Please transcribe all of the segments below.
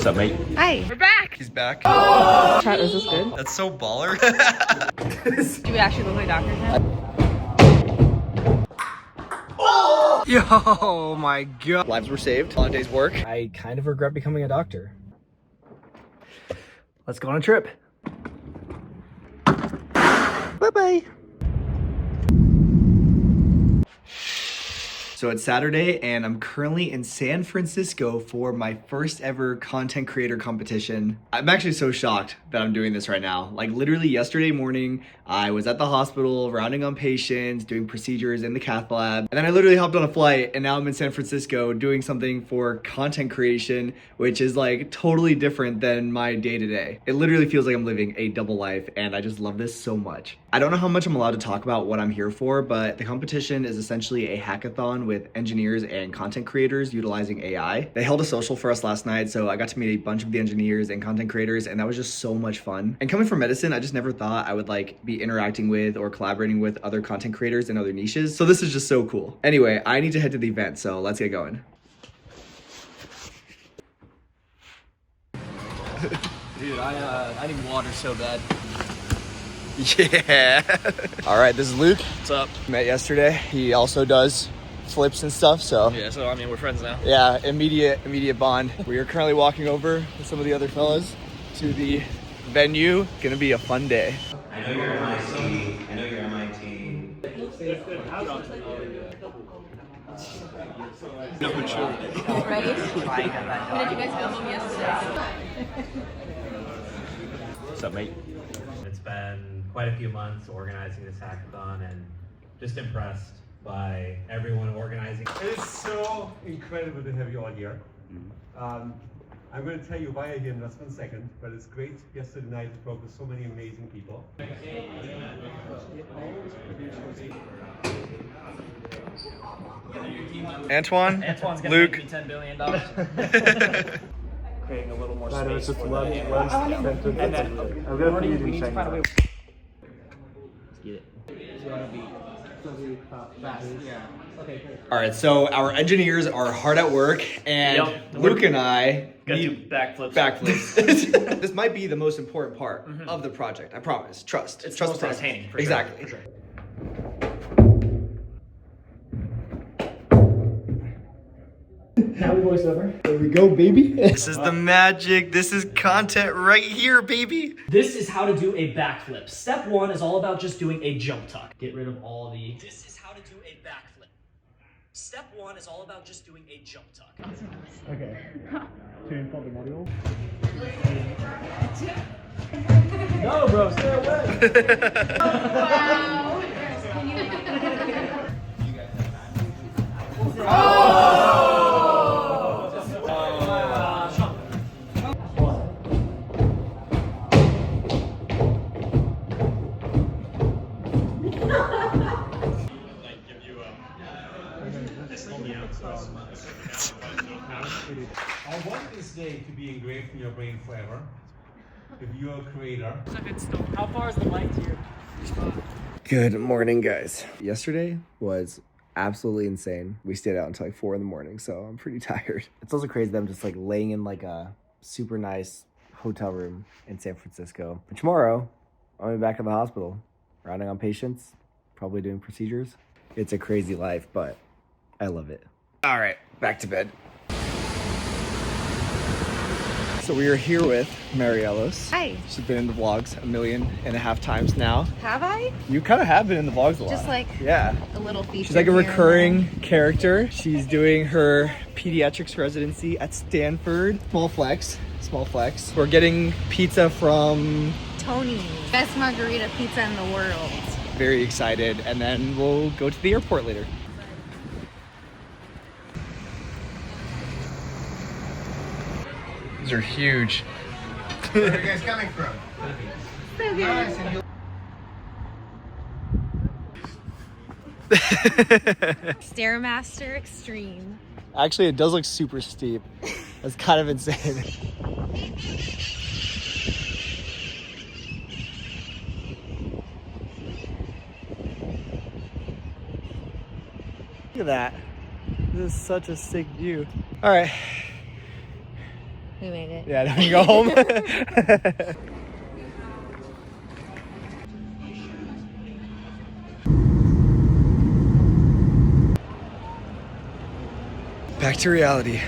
What's up, mate? Hi. We're back. He's back. Chat, is this good? That's so baller. Do we actually look like doctors now? Yo, my God. Lives were saved. Long day's work. I kind of regret becoming a doctor. Let's go on a trip. Bye-bye. So it's Saturday and I'm currently in San Francisco for my first ever content creator competition. I'm actually so shocked that I'm doing this right now. Like literally yesterday morning, I was at the hospital rounding on patients, doing procedures in the cath lab. And then I literally hopped on a flight and now I'm in San Francisco doing something for content creation, which is like totally different than my day to day. It literally feels like I'm living a double life and I just love this so much. I don't know how much I'm allowed to talk about what I'm here for, but the competition is essentially a hackathon with engineers and content creators utilizing AI. They held a social for us last night, so I got to meet a bunch of the engineers and content creators, and that was just so much fun. And coming from medicine, I just never thought I would like be interacting with or collaborating with other content creators in other niches. So this is just so cool. Anyway, I need to head to the event, so let's get going. Dude, I need water so bad. Yeah. All right, this is Luke. What's up? Met yesterday. He also does flips and stuff, so Yeah, so I mean, we're friends now. yeah, immediate bond. We are currently walking over with some of the other fellas to the venue. Gonna be a fun day. I know you're MIT. I know you're MIT. Right? When did you guys film them yesterday? What's up, mate? It's been quite a few months organizing this hackathon and just impressed by everyone organizing. It is so incredible to have you all here. I'm going to tell you why I'm here in just 1 second, but it's great yesterday night to talk with so many amazing people. Antoine, Antoine's gonna Luke. make me $10 billion. Creating a little more No, space it's just for one the sentence. and then I'm going to we need to find a way. Chinese. Let's get it. All right, so our engineers are hard at work, and Yep. Luke and I Gotta do need backflips. backflips. This might be the most important part of the project. I promise. Trust. It's Trust most the process. entertaining, for sure, Exactly. for sure. Now we voice over. There we go, baby. This is the magic. This is content right here, baby. This is how to do a backflip. Step 1 is all about just doing a jump tuck. Get rid of all the... This is how to do a backflip. Step 1 is all about just doing a jump tuck. Okay. Turn for the model. No, bro, stay away. Wow. I want this day to be engraved in your brain forever. If you're a creator. How far is the mic to your... Good morning, guys. Yesterday was absolutely insane. We stayed out until like 4 in the morning, so I'm pretty tired. It's also crazy that I'm just like laying in like a super nice hotel room in San Francisco. But tomorrow, I'll be back at the hospital, rounding on patients, probably doing procedures. It's a crazy life, but I love it. All right, back to bed. So we are here with Mariellos. Hi. She's been in the vlogs 1.5 million times now. Have I? You kind of have been in the vlogs a lot. Just like yeah. a little feature. She's like a here and recurring character. She's doing her pediatrics residency at Stanford. Small flex, small flex. We're getting pizza from... there. Tony's. Best margarita pizza in the world. Very excited. And then we'll go to the airport later. These are huge. Where are you guys coming from? Stairmaster Extreme. Actually, it does look super steep. That's kind of insane. Look at that. This is such a sick view. All right. We made it. Yeah, now you go home. Back to reality.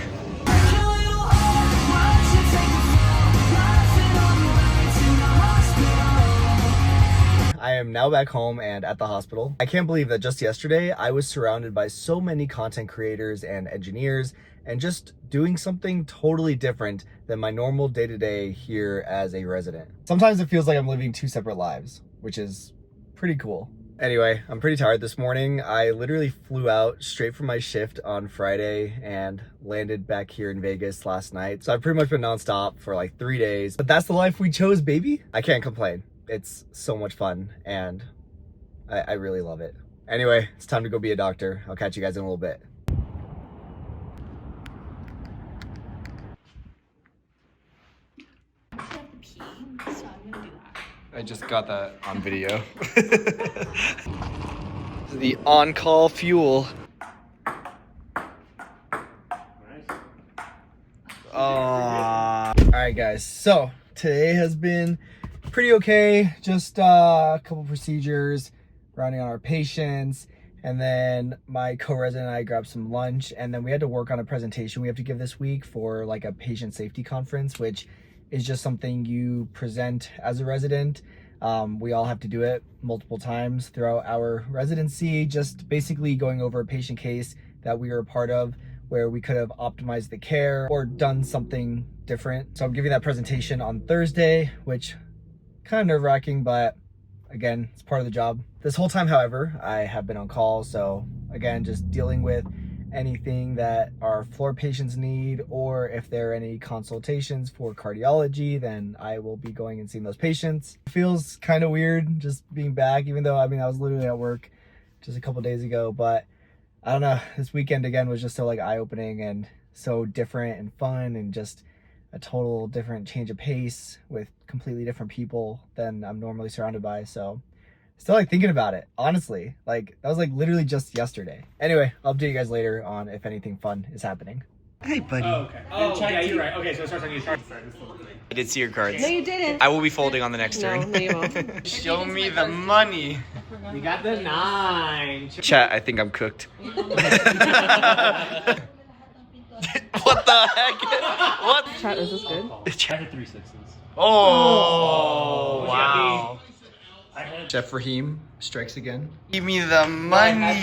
I am now back home and at the hospital. I can't believe that just yesterday I was surrounded by so many content creators and engineers and just doing something totally different than my normal day-to-day here as a resident. Sometimes it feels like I'm living two separate lives, which is pretty cool. Anyway, I'm pretty tired this morning. I literally flew out straight from my shift on Friday and landed back here in Vegas last night. So I've pretty much been nonstop for like 3 days, but that's the life we chose, baby. I can't complain. It's so much fun and I really love it. Anyway, it's time to go be a doctor. I'll catch you guys in a little bit. I just got that on video. The on-call fuel. Alright guys, so today has been pretty okay. Just a couple procedures, rounding on our patients, and then my co-resident and I grabbed some lunch, and then we had to work on a presentation we have to give this week for like a patient safety conference, which is just something you present as a resident. We all have to do it multiple times throughout our residency, just basically going over a patient case that we were a part of where we could have optimized the care or done something different. So I'm giving that presentation on Thursday, which kind of nerve-wracking, but again, it's part of the job. This whole time, however, I have been on call, so again, just dealing with anything that our floor patients need, or if there are any consultations for cardiology, then I will be going and seeing those patients. It feels kind of weird just being back, even though I was literally at work just a couple days ago, but I don't know, this weekend again was just so like eye-opening and so different and fun, and just a total different change of pace with completely different people than I'm normally surrounded by. So still like thinking about it, honestly. Like that was like literally just yesterday. Anyway, I'll update you guys later on if anything fun is happening. Hey buddy. Oh, okay. Oh, yeah, you're right. Okay, so it starts on you. I did see your cards. No, you didn't. I will be folding on the next turn. No, you won't. Show me the money. You got the 9. Chat, I think I'm cooked. What the heck? What? Chat, is this good? I had 3 sixes. Oh, wow. Chef Raheem strikes again. Give me the money.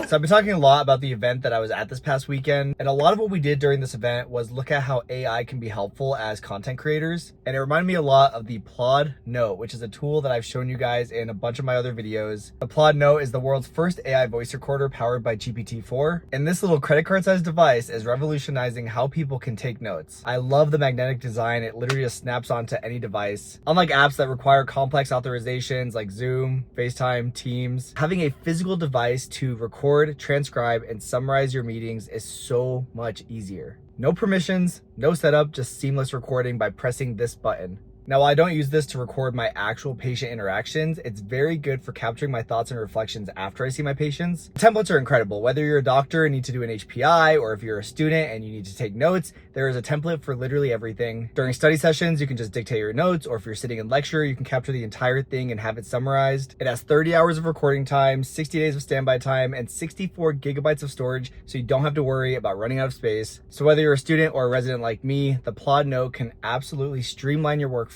So I've been talking a lot about the event that I was at this past weekend, and a lot of what we did during this event was look at how AI can be helpful as content creators. And it reminded me a lot of the Plod Note, which is a tool that I've shown you guys in a bunch of my other videos. The Plod Note is the world's first AI voice recorder powered by GPT-4. And this little credit card sized device is revolutionizing how people can take notes. I love the magnetic design. It literally just snaps onto any device. Unlike apps that require complex authorizations like Zoom, FaceTime, Teams, having a physical device to record, transcribe, and summarize your meetings is so much easier. No permissions, no setup, just seamless recording by pressing this button. Now, while I don't use this to record my actual patient interactions, it's very good for capturing my thoughts and reflections after I see my patients. The templates are incredible. Whether you're a doctor and need to do an HPI, or if you're a student and you need to take notes, there is a template for literally everything. During study sessions, you can just dictate your notes, or if you're sitting in lecture, you can capture the entire thing and have it summarized. It has 30 hours of recording time, 60 days of standby time, and 64 gigabytes of storage, so you don't have to worry about running out of space. So whether you're a student or a resident like me, the Plod Note can absolutely streamline your workflow.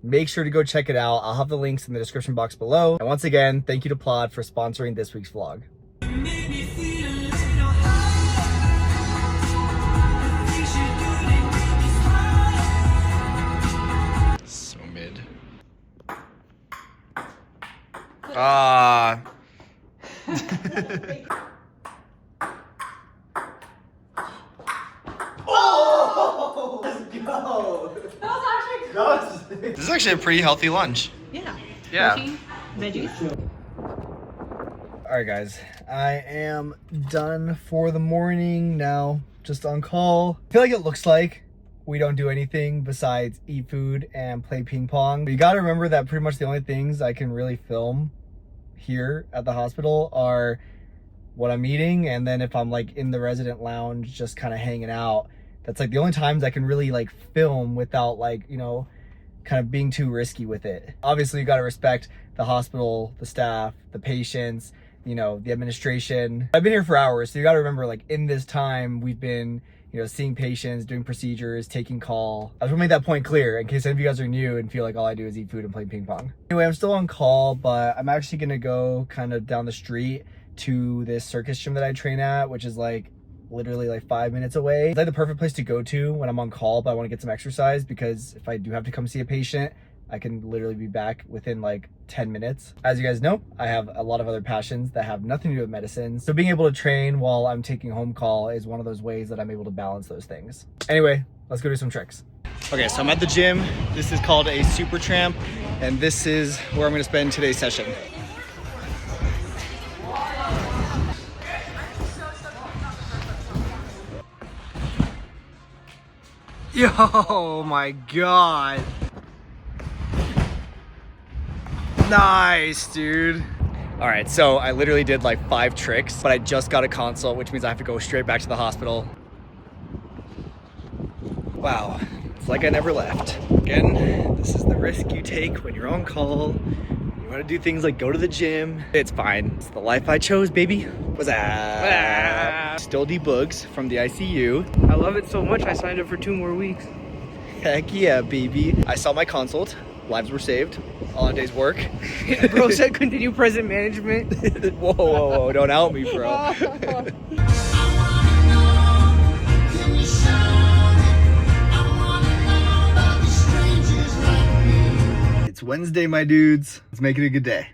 Make sure to go check it out. I'll have the links in the description box below. And once again, thank you to Plod for sponsoring this week's vlog. So mid. Oh, let's go. This is actually a pretty healthy lunch. Yeah. Yeah. Protein, veggies. All right, guys. I am done for the morning now. Just on call. I feel like it looks like we don't do anything besides eat food and play ping pong. But you got to remember that pretty much the only things I can really film here at the hospital are what I'm eating, and then if I'm like in the resident lounge just kind of hanging out, That's like the only times I can really like film without like, you know, kind of being too risky with it. Obviously you got to respect the hospital, the staff, the patients, you know, the administration. I've been here for hours, so you got to remember, like, in this time we've been, you know, seeing patients, doing procedures, taking call. I just want to make that point clear in case any of you guys are new and feel like all I do is eat food and play ping pong. Anyway, I'm still on call, but I'm actually gonna go kind of down the street to this circus gym that I train at, which is like literally like 5 minutes away. It's like the perfect place to go to when I'm on call, but I want to get some exercise, because if I do have to come see a patient, I can literally be back within like 10 minutes. As you guys know, I have a lot of other passions that have nothing to do with medicine. So being able to train while I'm taking home call is one of those ways that I'm able to balance those things. Anyway, let's go do some tricks. Okay, so I'm at the gym. This is called a Super Tramp, and this is where I'm gonna spend today's session. Yo, oh my God. Nice, dude. All right, so I literally did like 5 tricks, but I just got a consult, which means I have to go straight back to the hospital. Wow, it's like I never left. Again, this is the risk you take when you're on call. You want to do things like go to the gym. It's fine. It's the life I chose, baby. What's up? Still debugs from the ICU. I love it so much I signed up for 2 more weeks. Heck yeah, baby. I saw my consult. Lives were saved. All a day's work. Bro said continue present management. Whoa, whoa, whoa. Don't out me, bro. It's Wednesday, my dudes. Let's make it a good day.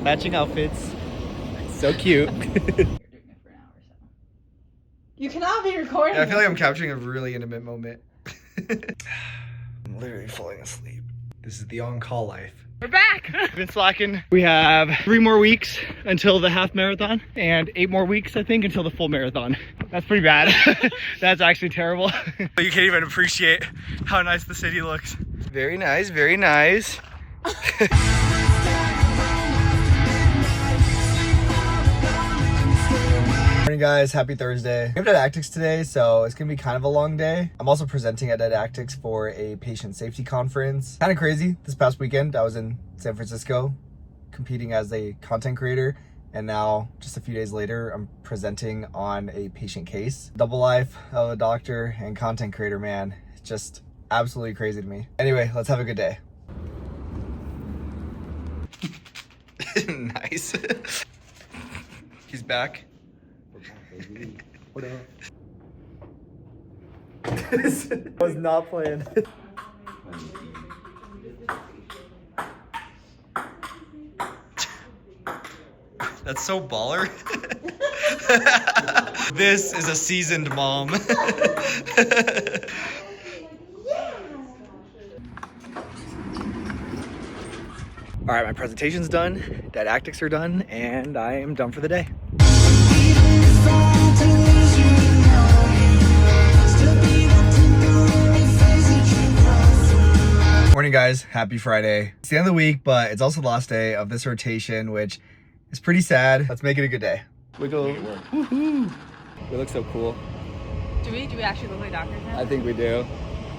Matching outfits. So cute. You cannot be recording. Yeah, I feel like I'm capturing a really intimate moment. I'm literally falling asleep. This is the on-call life. We're back. Been slacking. We have 3 more weeks until the half marathon and 8 more weeks, I think, until the full marathon. That's pretty bad. That's actually terrible. You can't even appreciate how nice the city looks. Very nice, very nice. Morning guys, happy Thursday. We have Didactics today, so it's gonna be kind of a long day. I'm also presenting at Didactics for a patient safety conference. Kind of crazy. This past weekend, I was in San Francisco competing as a content creator, and now just a few days later, I'm presenting on a patient case. Double life of a doctor and content creator, man. It's just absolutely crazy to me. Anyway, let's have a good day. Nice. He's back. What up? I was not playing. That's so baller. This is a seasoned mom. All right, my presentation's done, didactics are done, and I am done for the day. Morning guys, happy Friday. It's the end of the week, but it's also the last day of this rotation, which is pretty sad. Let's make it a good day. Wiggle. Woohoo. We look so cool. Do we actually look like doctors now? I think we do,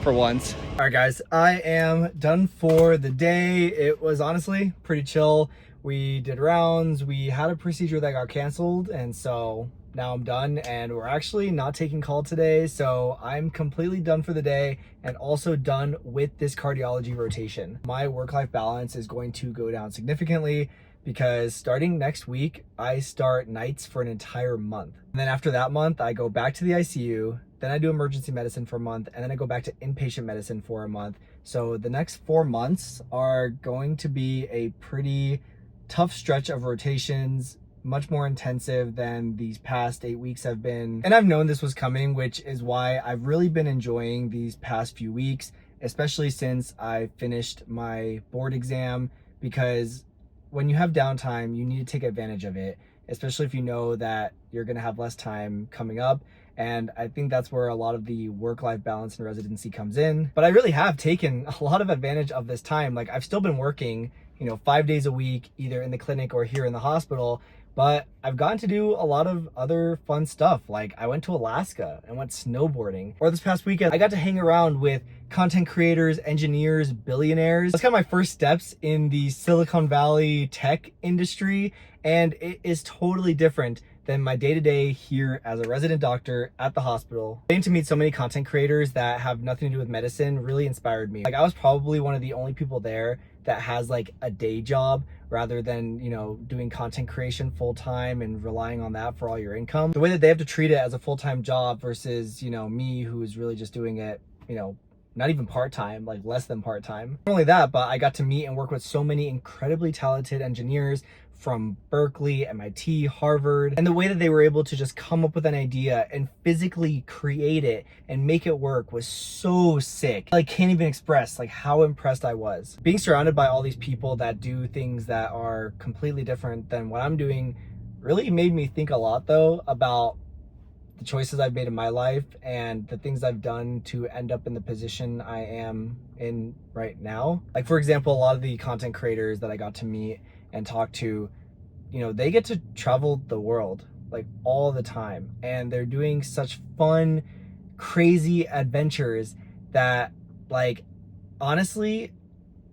for once. All right guys, I am done for the day. It was honestly pretty chill. We did rounds, we had a procedure that got canceled, and so now I'm done, and we're actually not taking call today, so I'm completely done for the day and also done with this cardiology rotation. My work-life balance is going to go down significantly because starting next week, I start nights for an entire month. And then after that month, I go back to the ICU, then I do emergency medicine for a month, and then I go back to inpatient medicine for a month. So the next 4 months are going to be a pretty tough stretch of rotations, much more intensive than these past 8 weeks have been. And I've known this was coming, which is why I've really been enjoying these past few weeks, especially since I finished my board exam, because when you have downtime, you need to take advantage of it, especially if you know that you're gonna have less time coming up. And I think that's where a lot of the work-life balance in residency comes in. But I really have taken a lot of advantage of this time. Like, I've still been working, you know, 5 days a week, either in the clinic or here in the hospital, But I've gotten to do a lot of other fun stuff. Like I went to Alaska and went snowboarding. Or this past weekend, I got to hang around with content creators, engineers, billionaires. That's kind of my first steps in the Silicon Valley tech industry. And it is totally different than my day-to-day here as a resident doctor at the hospital. Getting to meet so many content creators that have nothing to do with medicine really inspired me. Like I was probably one of the only people there that has like a day job rather than, you know, doing content creation full-time and relying on that for all your income. The way that they have to treat it as a full-time job versus, you know, me who is really just doing it, you know, not even part-time, like less than part-time. Not only that, but I got to meet and work with so many incredibly talented engineers from Berkeley, MIT, Harvard, and the way that they were able to just come up with an idea and physically create it and make it work was so sick. I can't even express like how impressed I was. Being surrounded by all these people that do things that are completely different than what I'm doing really made me think a lot though about the choices I've made in my life and the things I've done to end up in the position I am in right now. Like for example, a lot of the content creators that I got to meet and talk to, you know, they get to travel the world like all the time, and they're doing such fun, crazy adventures that like honestly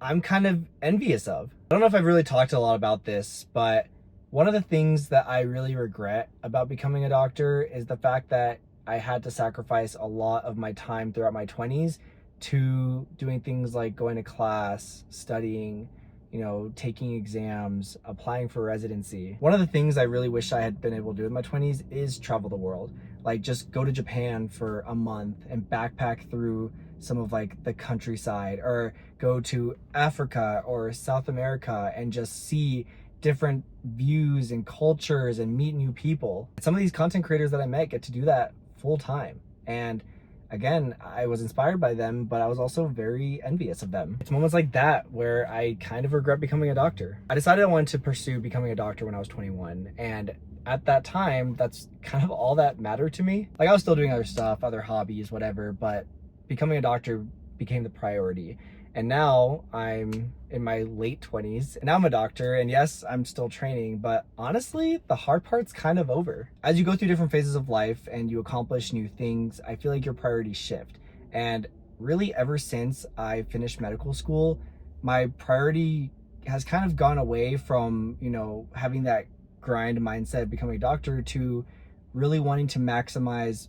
I'm kind of envious of. I don't know if I've really talked a lot about this, but one of the things that I really regret about becoming a doctor is the fact that I had to sacrifice a lot of my time throughout my 20s to doing things like going to class, studying, you know, taking exams, applying for residency. One of the things I really wish I had been able to do in my 20s is travel the world. Like just go to Japan for a month and backpack through some of like the countryside, or go to Africa or South America and just see different views and cultures and meet new people. Some of these content creators that I met get to do that full time. And again, I was inspired by them, but I was also very envious of them. It's moments like that where I kind of regret becoming a doctor. I decided I wanted to pursue becoming a doctor when I was 21. And at that time, that's kind of all that mattered to me. Like I was still doing other stuff, other hobbies, whatever, but becoming a doctor became the priority. And now I'm in my late 20s and now I'm a doctor, and yes, I'm still training, but honestly, the hard part's kind of over. As you go through different phases of life and you accomplish new things, I feel like your priorities shift. And really ever since I finished medical school, my priority has kind of gone away from, you know, having that grind mindset, becoming a doctor, to really wanting to maximize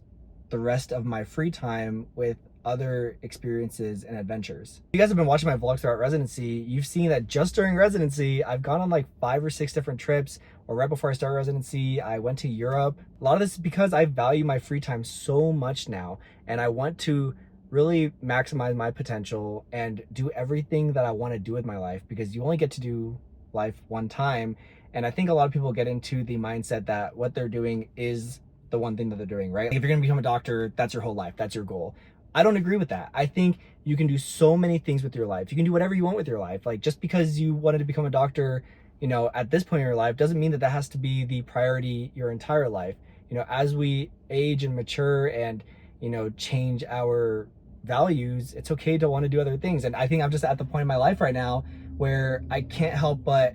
the rest of my free time with other experiences and adventures. If you guys have been watching my vlogs throughout residency, you've seen that just during residency, I've gone on like 5 or 6 different trips, or right before I started residency, I went to Europe. A lot of this is because I value my free time so much now, and I want to really maximize my potential and do everything that I want to do with my life, because you only get to do life one time. And I think a lot of people get into the mindset that what they're doing is the one thing that they're doing, right? Like if you're gonna become a doctor, that's your whole life, that's your goal. I don't agree with that. I think you can do so many things with your life. You can do whatever you want with your life. Like just because you wanted to become a doctor, you know, at this point in your life doesn't mean that that has to be the priority your entire life. You know, as we age and mature and, you know, change our values, it's okay to want to do other things. And I think I'm just at the point in my life right now where I can't help but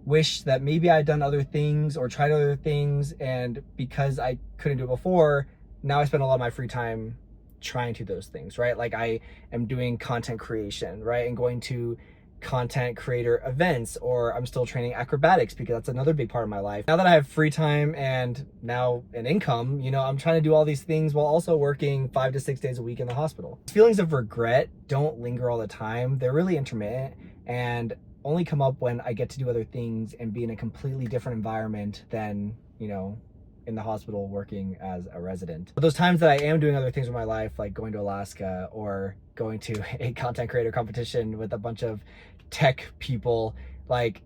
wish that maybe I'd done other things or tried other things, and because I couldn't do it before, now I spend a lot of my free time trying to those things, right? Like I am doing content creation, right? And going to content creator events, or I'm still training acrobatics because that's another big part of my life. Now that I have free time and now an income, you know, I'm trying to do all these things while also working 5 to 6 days a week in the hospital. Feelings of regret don't linger all the time. They're really intermittent and only come up when I get to do other things and be in a completely different environment than, you know, in the hospital working as a resident. But those times that I am doing other things in my life, like going to Alaska or going to a content creator competition with a bunch of tech people, like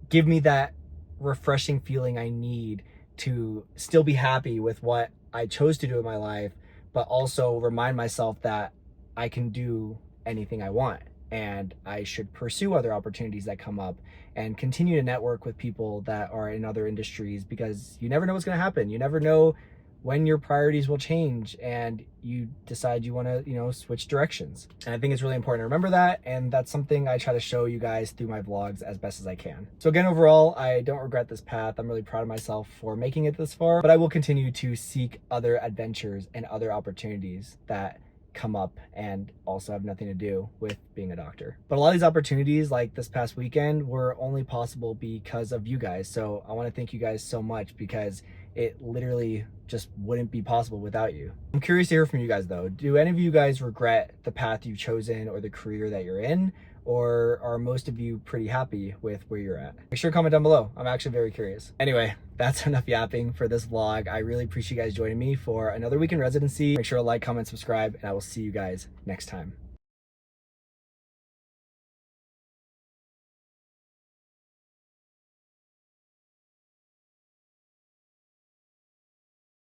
give me that refreshing feeling I need to still be happy with what I chose to do in my life, but also remind myself that I can do anything I want. And I should pursue other opportunities that come up and continue to network with people that are in other industries, because you never know what's going to happen. You never know when your priorities will change and you decide you want to, you know, switch directions. And I think it's really important to remember that, and that's something I try to show you guys through my vlogs as best as I can. So again, overall, I don't regret this path. I'm really proud of myself for making it this far, but I will continue to seek other adventures and other opportunities that come up and also have nothing to do with being a doctor. But a lot of these opportunities, like this past weekend, were only possible because of you guys. So I want to thank you guys so much, because it literally just wouldn't be possible without you. I'm curious to hear from you guys though. Do any of you guys regret the path you've chosen or the career that you're in? Or are most of you pretty happy with where you're at? Make sure to comment down below. I'm actually very curious. Anyway, that's enough yapping for this vlog. I really appreciate you guys joining me for another week in residency. Make sure to like, comment, subscribe, and I will see you guys next time.